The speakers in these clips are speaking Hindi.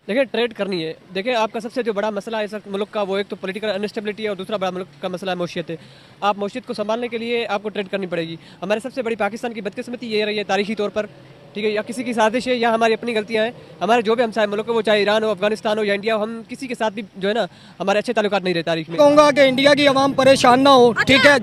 देखिए ट्रेड करनी है। देखिए आपका सबसे जो बड़ा मसला है इस वक्त मुल्क का, वो एक तो पॉलिटिकल अनस्टेबिलिटी है और दूसरा बड़ा मुल्क का मसला है मौशियत है। आप मौशियत को संभालने के लिए आपको ट्रेड करनी पड़ेगी। हमारे सबसे बड़ी पाकिस्तान की बदकिस्मती ये रही है तारीखी तौर पर, ठीक है, या किसी की साजिश है या हमारी अपनी गलतियाँ हैं। हमारे जो भी हमसाये मुल्क है, वो चाहे ईरान हो, अफगानिस्तान हो या इंडिया हो, हम किसी के साथ भी जो है ना हमारे अच्छे ताल्लुकात नहीं रहे तारीख में। कहूँगा कि इंडिया की आवाम परेशान ना हो, ठीक है,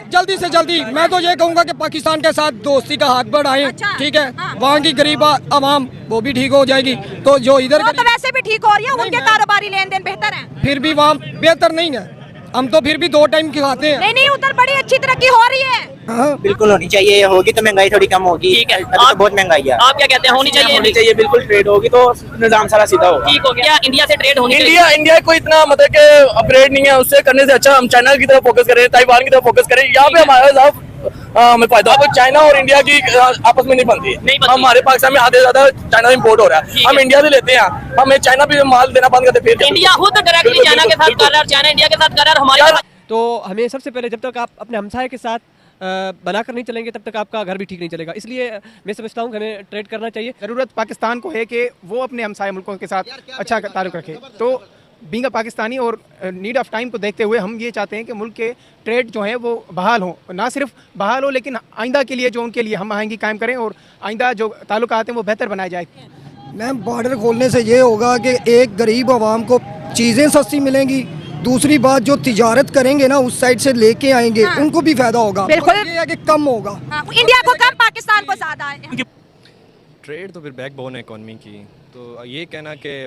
जल्दी से जल्दी मैं तो ये कहूँगा कि पाकिस्तान के साथ दोस्ती का हाथ बढ़ाएं, ठीक है, वहाँ की गरीब आवाम वो भी ठीक हो जाएगी। तो जो इधर तो वैसे भी ठीक हो रही है, उनके कारोबारी लेन देन बेहतर है, फिर भी वहाँ बेहतर नहीं है। हम तो फिर भी 2 टाइम खाते हैं। नहीं उधर बड़ी अच्छी तरक्की हो रही है। हाँ। बिल्कुल होनी चाहिए, होगी तो महंगाई थोड़ी कम होगी। ठीक है, तो बहुत महंगाई है। आप क्या कहते हैं, होनी चाहिए? बिल्कुल ट्रेड होगी तो निजाम सारा सीधा होगा। ठीक हो गया, इंडिया से ट्रेड होनी चाहिए। इंडिया को इतना मतलब कि अपग्रेड नहीं है, उससे करने से अच्छा हम चाइना की तरफ फोकस करें, ताइवान की तरफ फोकस करें। यहाँ पे हमारे साथ हमें फायदा। अब चाइना और इंडिया की आपस में नहीं बनती। हमारे पाकिस्तान में आधे ज्यादा चाइना इम्पोर्ट हो रहा है, हम इंडिया से लेते हैं, हमें चाइना भी माल देना बंद करते। फिर इंडिया खुद डायरेक्टली चाइना के साथ कर रहा है, चाइना इंडिया के साथ कर रहा है। हमारे तो हमें सबसे पहले जब तक आप अपने हमसाये के साथ बनाकर नहीं चलेंगे तब तक आपका घर भी ठीक नहीं चलेगा। इसलिए मैं समझता हूँ कि हमें ट्रेड करना चाहिए। ज़रूरत पाकिस्तान को है कि वो अपने हमसाये मुल्कों के साथ अच्छा ताल्लुक़ रखे। तो बीइंग अ पाकिस्तानी और नीड ऑफ टाइम को देखते हुए हम ये चाहते हैं कि मुल्क के ट्रेड जो है वो बहाल हो, ना सिर्फ बहाल हो लेकिन आइंदा के लिए जो उनके लिए हम आहंगी कायम करें और आइंदा जो ताल्लुकात हैं वो बेहतर बनाए जाए। मैम बॉर्डर खोलने से ये होगा कि एक गरीब आवाम को चीज़ें सस्ती मिलेंगी, दूसरी बात जो तिजारत करेंगे ना उस साइड से लेके आएंगे, हाँ। उनको भी फायदा होगा। बिल्कुल ये है कि कम होगा, हाँ। इंडिया को कम, पाकिस्तान को ज्यादा है। ट्रेड तो फिर बैकबोन है इकॉनमी की। तो ये कहना कि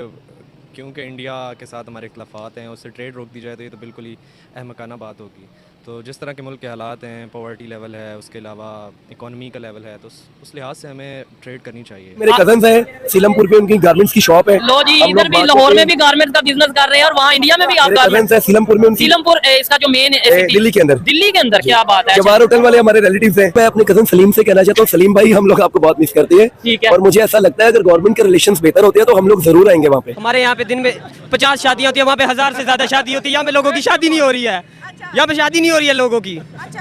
क्योंकि इंडिया के साथ हमारे इख्लाफात हैं उससे ट्रेड रोक दी जाए तो ये तो बिल्कुल ही अहमकाना बात होगी। तो जिस तरह के मुल्क के हालात हैं, पॉवर्टी लेवल है, उसके अलावा इकॉनमी का लेवल है, तो उस लिहाज से हमें ट्रेड करनी चाहिए। मेरे कजन्स हैं सीलमपुर पे, उनकी गारमेंट्स की शॉप है। लो जी, इधर भी लाहौर में भी गारमेंट्स का बिजनेस कर रहे हैं और वहाँ इंडिया में भी आप कजन्स हैं सीलमपुर में, सीलमपुर इसका जो मेन दिल्ली के अंदर। दिल्ली के अंदर क्या बात है? जवाहर होटल वाले हमारे रिलेटिव्स हैं। मैं अपने कजन सलीम से कहना चाहता हूँ, सलीम भाई हम लोग आपको बहुत मिस करते हैं। ठीक है। और मुझे ऐसा लगता है अगर गवर्नमेंट के रिलेशंस बेहतर होते हैं तो हम लोग जरूर आएंगे वहाँ पे। हमारे यहाँ पे दिन में 50 शादियाँ होती है, वहाँ पे 1000 से ज्यादा शादी होती है। यहाँ पे लोगों की शादी नहीं हो रही है, यहाँ पे शादी नहीं हो रही है लोगों की।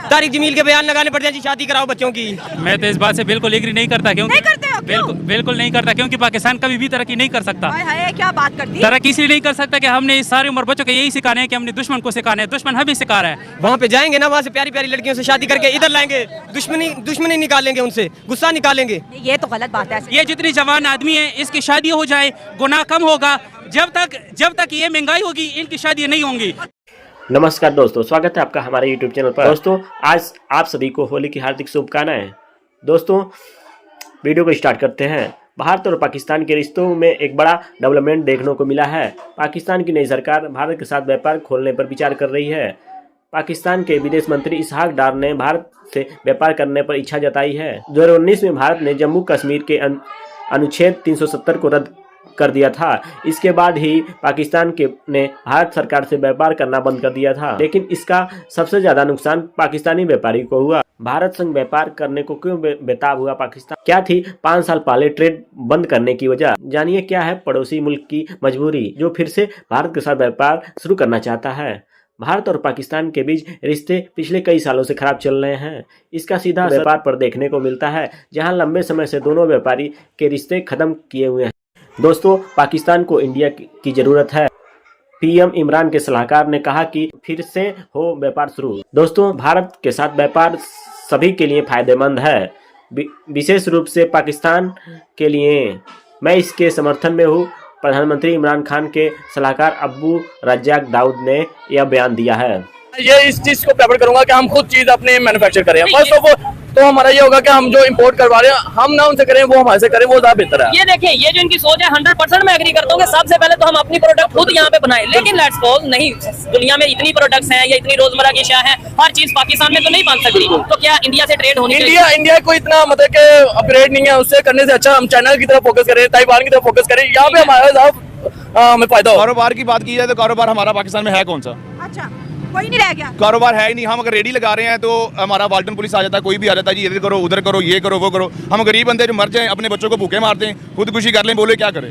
तारिक जमील के बयान लगाने पड़ते हैं जी, शादी कराओ बच्चों की। मैं तो इस बात से बिल्कुल एग्री नहीं करता, क्योंकि नहीं करते हो? बिल्कुल नहीं करता, क्योंकि पाकिस्तान कभी भी तरक्की नहीं कर सकता। क्या बात करती है? तरक्की इसलिए नहीं कर सकता कि हमने इस सारी उम्र बच्चों को यही सिखाने हैं कि हमने दुश्मन को सिखाना है, दुश्मन हमें सिखा रहा है। वहाँ पे जाएंगे ना, वहाँ से प्यारी प्यारी लड़कियों से शादी करके इधर लाएंगे, दुश्मनी निकालेंगे, उनसे गुस्सा निकालेंगे। ये तो गलत बात है। ये जितनी जवान आदमी है इसकी शादी हो जाए, गुनाह कम होगा। जब तक ये महंगाई होगी इनकी शादी नहीं होंगी। नमस्कार दोस्तों, स्वागत है आपका हमारे YouTube चैनल पर। दोस्तों आज आप सभी को होली की हार्दिक शुभकामनाएं। दोस्तों वीडियो को स्टार्ट करते हैं। भारत और पाकिस्तान के रिश्तों में एक बड़ा डेवलपमेंट देखने को मिला है। पाकिस्तान की नई सरकार भारत के साथ व्यापार खोलने पर विचार कर रही है। पाकिस्तान के विदेश मंत्री इसहाक डार ने भारत से व्यापार करने पर इच्छा जताई है। 2019 में भारत ने जम्मू कश्मीर के अनुच्छेद 370 को रद्द कर दिया था। इसके बाद ही पाकिस्तान ने भारत सरकार से व्यापार करना बंद कर दिया था, लेकिन इसका सबसे ज्यादा नुकसान पाकिस्तानी व्यापारी को हुआ। भारत संग व्यापार करने को क्यों बेताब हुआ पाकिस्तान? क्या थी 5 साल पहले ट्रेड बंद करने की वजह? जानिए क्या है पड़ोसी मुल्क की मजबूरी जो फिर से भारत के साथ व्यापार शुरू करना चाहता है। भारत और पाकिस्तान के बीच रिश्ते पिछले कई सालों से खराब चल रहे हैं। इसका सीधा व्यापार पर देखने को मिलता है, जहां लंबे समय से दोनों व्यापारी के रिश्ते खत्म किए हुए हैं। दोस्तों पाकिस्तान को इंडिया की जरूरत है। पीएम इमरान के सलाहकार ने कहा कि फिर से हो व्यापार शुरू। दोस्तों भारत के साथ व्यापार सभी के लिए फायदेमंद है, विशेष रूप से पाकिस्तान के लिए। मैं इसके समर्थन में हूँ। प्रधानमंत्री इमरान खान के सलाहकार अबू रज्जाक दाऊद ने यह बयान दिया है। ये इस चीज को प्रेफर करूंगा कि हम खुद चीज अपने मैन्युफैक्चर करें। फर्स्ट ऑफ ऑल तो हमारा ये होगा कि हम जो इंपोर्ट करवा रहे हैं हम ना उनसे करें, वो हमारे से करें, वो ज्यादा बेहतर है। ये देखिए, ये जो इनकी सोच है 100% मैं एग्री करता हूँ कि सबसे पहले तो हम अपनी प्रोडक्ट खुद यहाँ पे बनाएं। लेकिन लेट्स सपोज नहीं, दुनिया में इतनी प्रोडक्ट्स हैं या इतनी रोजमर्रा की अशिया हैं, हर चीज पाकिस्तान में तो नहीं बन सकती। तो क्या इंडिया से ट्रेड होनी चाहिए? इंडिया को इतना मतलब कि अपग्रेड नहीं है, उससे करने से अच्छा हम चाइना की तरफ फोकस करें, ताइवान की तरफ फोकस करें। यहाँ पे हमारे हमें फायदा हो। कारोबार की बात की जाए तो कारोबार हमारा पाकिस्तान में है कौन सा? अच्छा, कोई नहीं रह गया, कारोबार है ही नहीं। हम अगर रेडी लगा रहे हैं तो हमारा वाल्टन पुलिस आ जाता है, कोई भी आ जाता है जी इधर करो उधर करो, ये करो वो करो। हम गरीब बंदे जो मर जाएं, अपने बच्चों को भूखे मारते हैं, खुदकुशी कर लें, बोले क्या करें।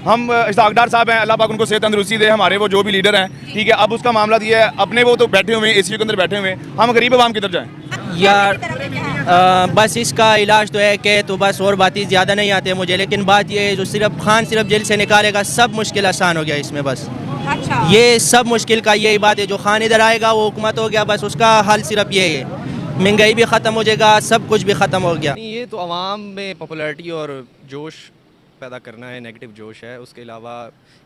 हम इसहाक डार साहब हैं, अल्लाह पाक उनको सेहत तंदुरुस्ती दे, हमारे वो जो भी लीडर हैं, ठीक है। अब उसका मामला दिया है, अपने वो तो बैठे हुए हैं एसी के अंदर बैठे हुए हैं, हम गरीब आवाम किधर जाएं? यार बस इसका इलाज तो है कि तो बस और बातें ज़्यादा नहीं आते मुझे, लेकिन बात ये है जो सिर्फ खान सिर्फ जेल से निकालेगा सब मुश्किल आसान हो गया इसमें बस। अच्छा। ये सब मुश्किल का यही बात है, जो खान इधर आएगा वो हुकूमत हो गया, बस उसका हल सिर्फ ये है, महंगाई भी ख़त्म हो जाएगा, सब कुछ भी ख़त्म हो गया। ये तो आवाम में पॉपुलैरिटी और जोश पैदा करना है, नेगेटिव जोश है। उसके अलावा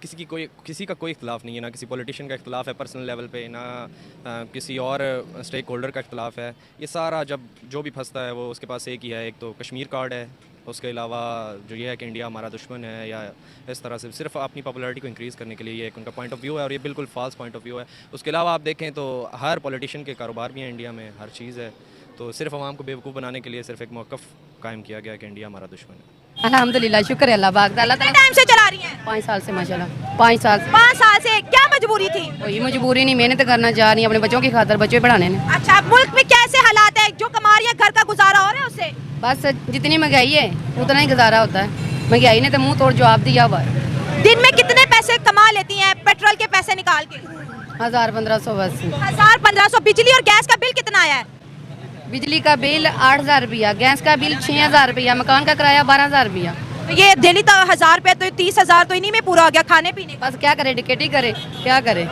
किसी का कोई इख्तलाफ नहीं है, ना किसी पॉलिटिशियन का इख्तलाफ है पर्सनल लेवल पे, ना किसी और स्टेक होल्डर का इख्तलाफ है। ये सारा जब जो भी फंसता है वो उसके पास एक ही है, एक तो कश्मीर कार्ड है, उसके अलावा जो ये है कि इंडिया हमारा दुश्मन है, या इस तरह से सिर्फ अपनी पॉपुलैरिटी को इंक्रीज़ करने के लिए ये एक उनका पॉइंट ऑफ व्यू है, और ये बिल्कुल फॉल्स पॉइंट ऑफ व्यू है। उसके अलावा आप देखें तो हर पॉलिटिशियन के कारोबार भी हैं इंडिया में, हर चीज़ है, तो सिर्फ आवाम को बेवकूफ़ बनाने के लिए सिर्फ एक मौक़िफ़ कायम किया गया कि इंडिया हमारा दुश्मन है। अल्हम्दुलिल्लाह, शुक्र है अल्लाह पाक का। कितने टाइम से चला रही हैं? 5 साल से माशाल्लाह, 5 साल। 5 साल से क्या मजबूरी थी? कोई मजबूरी नहीं, मेहनत करना चाह रही है अपने बच्चों की खातिर, बच्चे पढ़ाने ने। अच्छा, मुल्क में कैसे हालात है? जो कमा रही है घर का गुजारा हो रहा है उससे? बस जितनी महंगाई है उतना ही गुजारा होता है, महंगाई ने तो मुँह तोड़ जवाब दिया हुआ है। दिन में कितने पैसे कमा लेती हैं पेट्रोल के पैसे निकाल के? 1000-1500 बस। 1000-1500। बिजली और गैस का बिल कितना आया है? बिजली का बिल 8000 रुपया, गैस का बिल 6000 रुपया, मकान का किराया 12000 रुपया। तो ये डेली तो 1000 रुपया, तो 30,000 तो इन्हीं में पूरा हो गया खाने पीने। बस क्या करे, टिकट करे, क्या करे,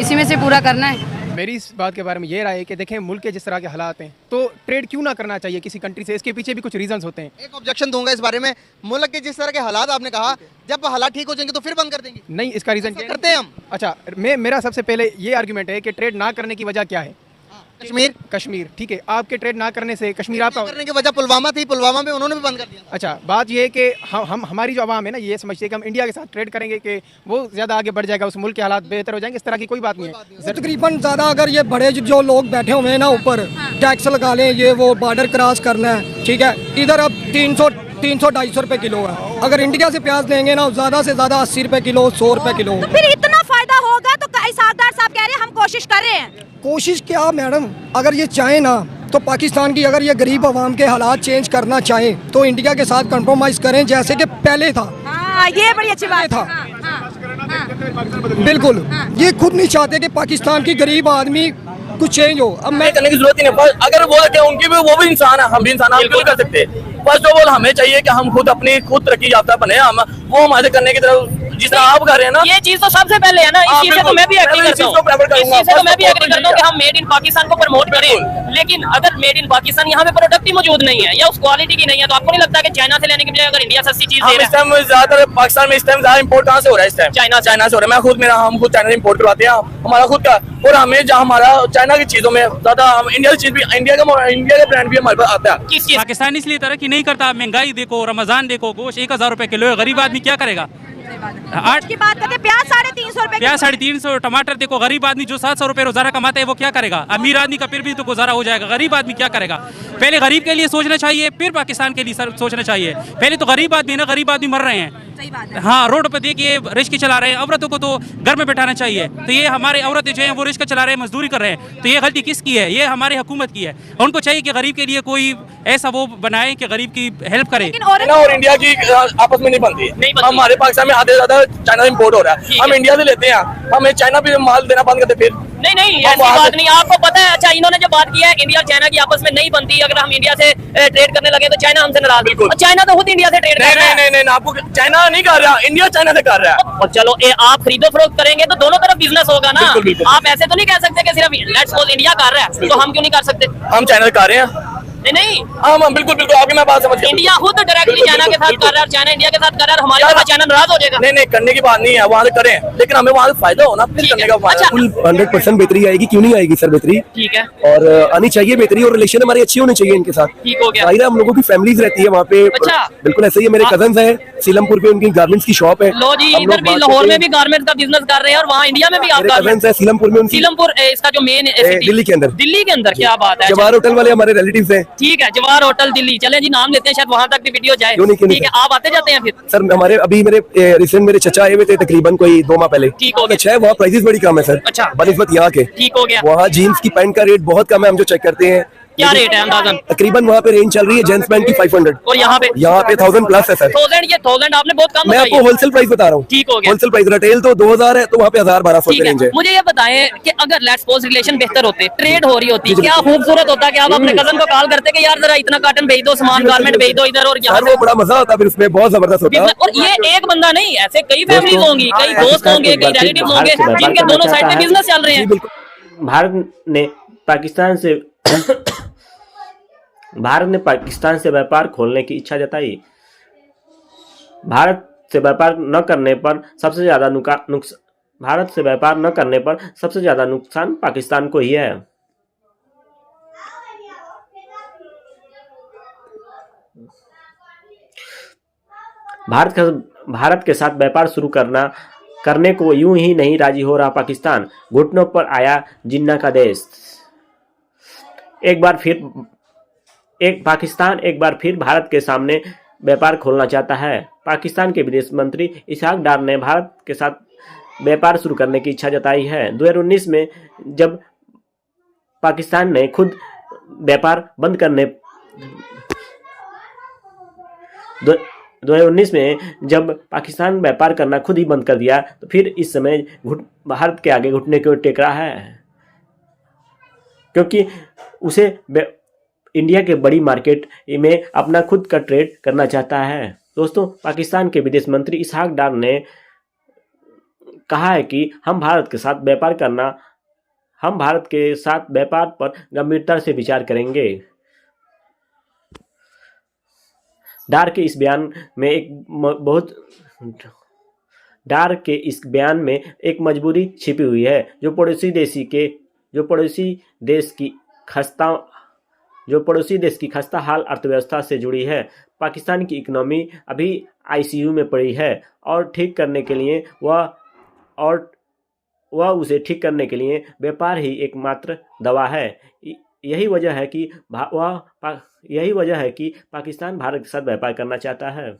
इसी में से पूरा करना है। मेरी इस बात के बारे में ये राय है कि देखें मुल्क के जिस तरह के हालात हैं तो ट्रेड क्यों ना करना चाहिए किसी कंट्री से, इसके पीछे भी कुछ रीजंस होते हैं। एक ऑब्जेक्शन दूंगा इस बारे में, मुल्क के जिस तरह के हालात आपने कहा, जब हालात ठीक हो जाएंगे तो फिर बंद कर देंगे? नहीं, इसका रीजन क्या करते हैं हम। अच्छा, मेरा सबसे पहले ये आर्गुमेंट है कि ट्रेड ना करने की वजह क्या है? कश्मीर ठीक है, आपके ट्रेड ना करने से कश्मीर आपका करने की वजह पुलवामा थी, पुलवामा में उन्होंने भी बंद कर दिया। अच्छा, बात ये है कि हम हमारी जो आवाम है ना ये समझते हैं कि हम इंडिया के साथ ट्रेड करेंगे कि वो ज़्यादा आगे बढ़ जाएगा, उस मुल्क के हालात बेहतर हो जाएंगे, इस तरह की कोई बात नहीं है। तकरीबन ज़्यादा अगर ये बड़े जो लोग बैठे हुए हैं ना ऊपर, टैक्स लगा लें, ये वो बॉर्डर क्रॉस करना है, ठीक है, इधर अब 300-250 रुपए किलो है। अगर इंडिया से प्याज लेंगे ना ज़्यादा से ज़्यादा 80 रुपए किलो, 100 रुपए किलो। तो फिर इतना फायदा होगा तो इसाकदार साहब कह रहे हैं हम कोशिश कर रहे हैं। कोशिश क्या मैडम, अगर ये चाहें ना तो पाकिस्तान की, अगर ये गरीब आवाम के हालात चेंज करना चाहें तो इंडिया के साथ कंप्रोमाइज़ करें जैसे कि पहले था। ये बड़ी अच्छी बात था। बिल्कुल, ये खुद नहीं चाहते कि पाकिस्तान की गरीब आदमी कुछ चेंज हो। अब मैं करने की जरूरत ही नहीं, अगर वो क्या उनकी भी वो भी इंसान है, हम भी इंसान, हम क्यों कर सकते। फर्स्ट ऑफ ऑल हमें चाहिए कि हम खुद अपनी तरक्की याफ्ता बने, हम वो हमारे करने की तरफ जिस तरह आप कर रहे हैं ना, ये चीज तो सबसे पहले है ना, इस चीज से तो मैं भी एग्री करता हूं, इस चीज से तो मैं भी एग्री करता हूं कि हम मेड इन पाकिस्तान को प्रमोट करें, लेकिन अगर मेड इन पाकिस्तान यहाँ पे प्रोडक्ट ही मौजूद नहीं है या उस क्वालिटी की नहीं है, तो आपको नहीं लगता कि चाइना से लेने की बजाय अगर इंडिया सस्ती चीज दे रहा है? ज्यादातर पाकिस्तान में इस टाइम ज्यादा इंपोर्ट कहाँ से हो रहा है? इस टाइम चाइना से हो रहा है। हम खुद चाइना से इंपोर्ट करवाते हैं हमारा खुद का, और हमें जहाँ हमारा चाइना की चीजों में ज्यादा, इंडिया की चीज भी, इंडिया का ब्रांड भी हमारे पास आता है। पाकिस्तान इसलिए तरक्की नहीं करता, महंगाई देखो, रमजान देखो, गोश्त 1000 रुपए किलो है, गरीब आदमी क्या करेगा? 8 की बात करते, प्याज 350 रुपए, प्याज 350, टमाटर देखो, गरीब आदमी जो 700 रुपए रोजाना कमाता है वो क्या करेगा? अमीर आदमी का फिर भी तो गुजारा हो जाएगा, गरीब आदमी क्या करेगा? पहले गरीब के लिए सोचना चाहिए, फिर पाकिस्तान के लिए सोचना चाहिए। पहले तो गरीब आदमी ना, गरीब आदमी मर रहे हैं। सही बात है। हाँ, रोड पर देखिए रिक्शे चला रहे हैं, औरतों को तो घर में बैठाना चाहिए, तो ये हमारे औरतें जो हैं वो रिक्शा चला रहे हैं, मजदूरी कर रहे हैं, तो ये गलती किसकी है? ये हमारी हुकूमत की है। उनको चाहिए कि गरीब के लिए कोई ऐसा वो बनाए कि गरीब की हेल्प करे। और इंडिया की आपस में नहीं बनती, हमारे पाकिस्तान में आधे ज्यादा चाइना इंपोर्ट हो रहा है, हम इंडिया से लेते हैं, हमें चाइना भी माल देना बंद करते फिर। नहीं, ऐसी बात नहीं, आपको पता है। अच्छा, इन्होंने जो बात की है इंडिया और चाइना की आपस में नहीं बनती, अगर हम इंडिया से ट्रेड करने लगे तो चाइना हमसे नाराज। बिल्कुल, चाइना तो खुद इंडिया से ट्रेड कर रहा है। नहीं, आपको चाइना नहीं कर रहा, इंडिया चाइना से कर रहा है। और चलो आप खरीदो फरोख्त करेंगे तो दोनों तरफ बिजनेस होगा ना। आप ऐसे तो नहीं कह सकते कि सिर्फ लेट्स सपोज इंडिया कर रहा है तो हम क्यों नहीं कर सकते? हम चाइना से कर रहे हैं। नहीं, हम बिल्कुल आपकी मैं बात समझ गया। इंडिया खुद डायरेक्टली चाइना के साथ कर रहा है और चाइना इंडिया के साथ कर रहा है, हमारे साथ चाइना नाराज हो जाएगा। नहीं, करने की बात नहीं है, वहाँ से करें, लेकिन हमें वहाँ से फायदा होना, फिर करने का फायदा। 100% बेहतरी आएगी, क्यों नहीं आएगी सर बेहतरी? ठीक है, और आनी चाहिए बेहतरी, और रिलेशन हमारे अच्छे होने चाहिए इनके साथ। ठीक हो गया। जाहिर है हम लोगों की फैमिलीज रहती है वहाँ पे। अच्छा, बिल्कुल ऐसे ही मेरे कजन है सीलमपुर पे, उनकी गारमेंट्स की शॉप है। लो जी, इधर भी लाहौर में भी गारमेंट का बिजनेस कर रहे हैं और वहाँ इंडिया में भी आप कजन है सीलमपुर में, सीलमपुर इसका जो मेन दिल्ली के अंदर। दिल्ली के अंदर, क्या बात है। जवाहर होटल वाले हमारे रिलेटिव्स हैं। ठीक है, जवाहर होटल दिल्ली, चले जी नाम लेते हैं, शायद वहाँ तक भी वीडियो जाए। ठीक है, आप आते जाते हैं फिर? सर हमारे अभी रिसेंट मेरे चचा आए हुए थे तकरीबन कोई 2 माह पहले। ठीक हो गया। अच्छा है, वहाँ प्राइसेस बड़ी कम है सर। अच्छा, बनिस्बत यहाँ के। ठीक हो गया। वहाँ जीन्स की पैंट का रेट बहुत कम है, हम जो चेक करते हैं क्या रेट है अंदाजन? तकरीबन वहाँ पे रेंज चल रही है जेंट्स पैंट की 500 और यहाँ पे 1000 प्लस है सर। 1000 आपने बहुत कम मैं बताई आपको है। होलसेल प्राइस बता रहा हूँ। ठीक हो गया। होलसेल प्राइस रिटेल तो 2000 है, तो वहाँ पे 1200 ठीक की रेंज है। है। मुझे ये बताएं कि अगर लेट्स सपोज रिलेशन बेहतर होते, ट्रेड हो रही होती, क्या खूबसूरत होता कि आप अपने कजन को कॉल करते कि यार जरा इतना कॉटन भेज दो, सामान गारमेंट भेज दो इधर, और यहाँ वो बड़ा मजा आता है फिर उसमें, बहुत जबरदस्त होता है। और ये एक बंदा नहीं, ऐसे कई फैमिलीज होंगी, कई दोस्त होंगे, कई रिलेटिव होंगे जिनके दोनों साइड में बिजनेस चल रहे हैं। भारत ने पाकिस्तान से व्यापार खोलने की इच्छा जताई। भारत से व्यापार न करने पर सबसे ज्यादा नुकसान पाकिस्तान को ही है। भारत के साथ व्यापार शुरू करने को यूं ही नहीं राजी हो रहा पाकिस्तान। घुटनों पर आया जिन्ना का देश। पाकिस्तान एक बार फिर भारत के सामने व्यापार खोलना चाहता है। पाकिस्तान के विदेश मंत्री इसहाक डार ने भारत के साथ व्यापार शुरू करने की इच्छा जताई है। 2019 में जब पाकिस्तान ने खुद व्यापार बंद करने 2019 में जब पाकिस्तान व्यापार करना खुद ही बंद कर दिया, तो फिर इस समय भारत के आगे घुटने की ओर टेक रहा है, क्योंकि उसे इंडिया के बड़ी मार्केट में अपना खुद का ट्रेड करना चाहता है। दोस्तों, पाकिस्तान के विदेश मंत्री इसहाक डार ने कहा है कि हम भारत के साथ व्यापार पर गंभीरता से विचार करेंगे। डार के इस बयान में एक मजबूरी छिपी हुई है, जो पड़ोसी देश की खस्ता हाल अर्थव्यवस्था से जुड़ी है। पाकिस्तान की इकोनॉमी अभी आईसीयू में पड़ी है और उसे ठीक करने के लिए व्यापार ही एकमात्र दवा है। यही वजह है कि पाकिस्तान भारत के साथ व्यापार करना चाहता है।